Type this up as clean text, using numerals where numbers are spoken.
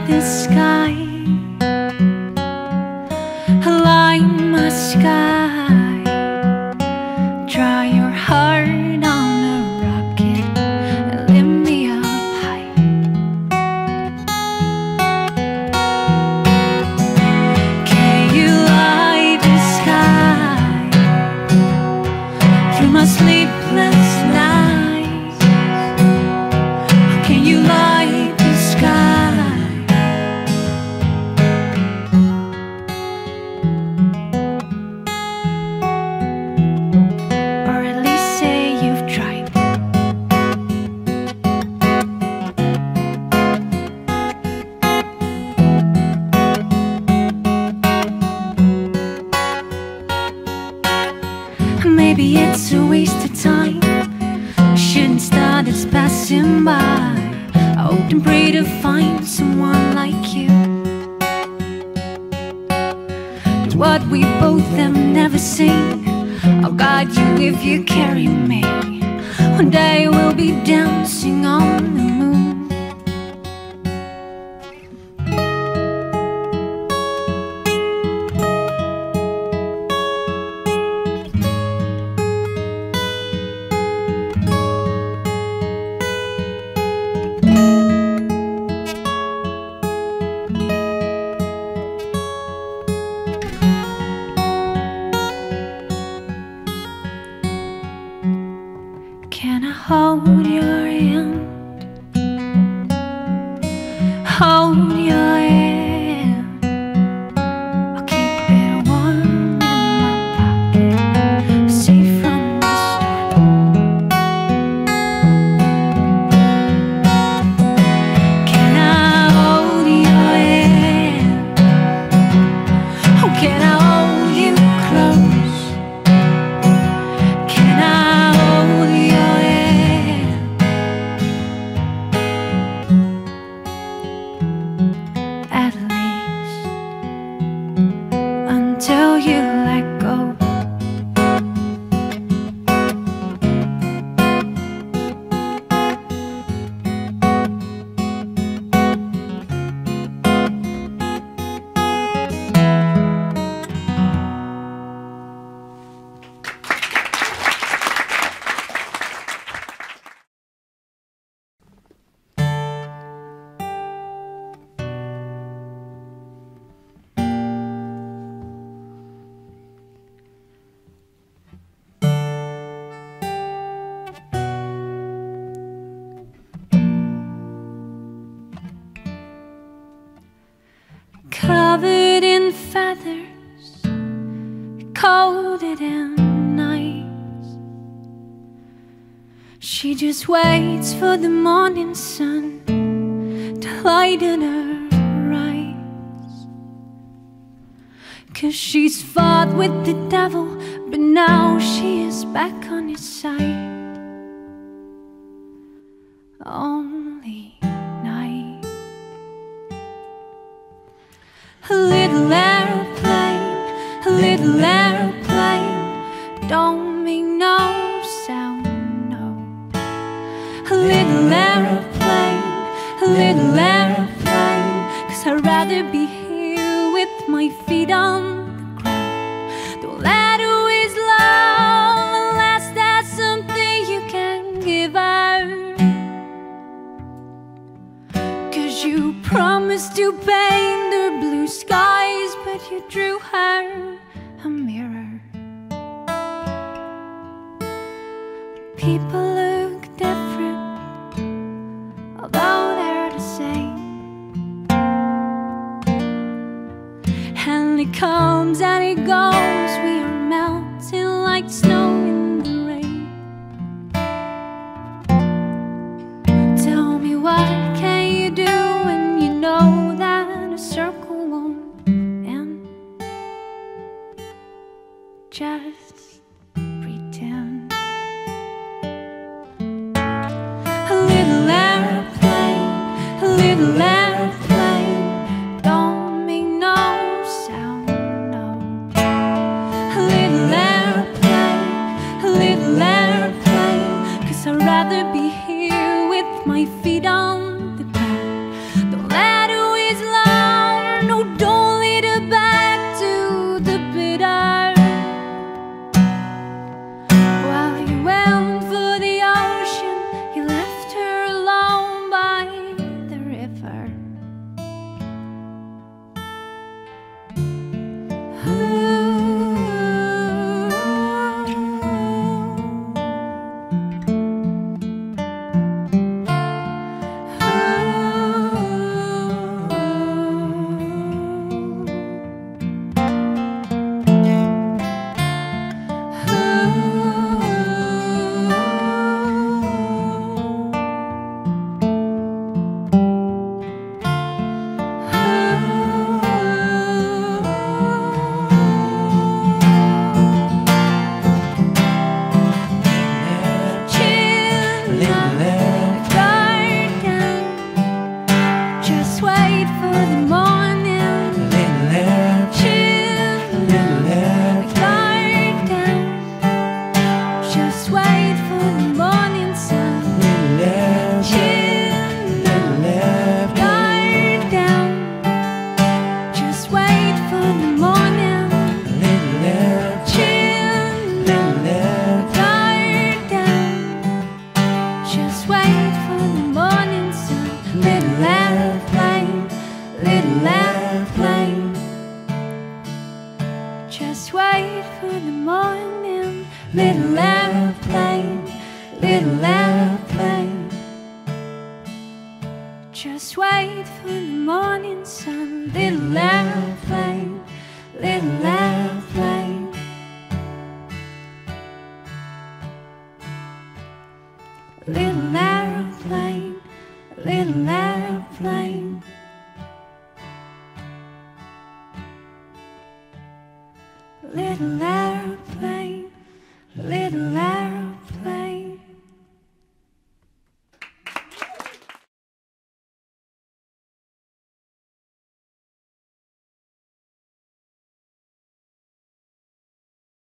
the sky, align my sky, dry your heart on a rocket and lift me up high. Can you light the sky through my sleepless nights? Can you light the sky? Or at least say you've tried. Maybe it's a waste of time. I shouldn't start, it's passing by. I hope and pray to find someone like you. It's what we both have never seen. I'll guide you if you carry me. One day we'll be dancing on the moon. Can I hold your hand? Hold your hand. I'll keep it warm in my pocket, safe from the sun. Can I hold your hand? Oh, can I hold you close? Can I hold your hand? At least until you let go. Covered in feathers, coated in ice, she just waits for the morning sun to lighten her eyes. 'Cause she's fought with the devil, but now she is back on his side. Only night. A little airplane, a little airplane, don't make no sound, no. A little airplane, a little airplane, 'cause I'd rather be here with my feet on the ground. Don't let her waste love unless that's something you can give her. 'Cause you promised to paint her blue skies, but you drew her a mirror. People look different, although they're the same. And it comes and it goes, we are melting like snow in the rain. Tell me, what can you do when you know that a circle won't end? Just pretend. A little airplane, a little airplane, don't make no sound, no. A little airplane, a little airplane, 'cause I'd rather be here with my feet on the ground. Don't let her waste Just wait for the morning sun. Chin guard down. Just wait for the morning. Chin guard down. Just wait for the morning sun. Little airplane, little airplane. Just wait for the morning. Little airplane, little airplane. Just wait for the morning sun. Little airplane, little airplane. Little airplane, little airplane. Little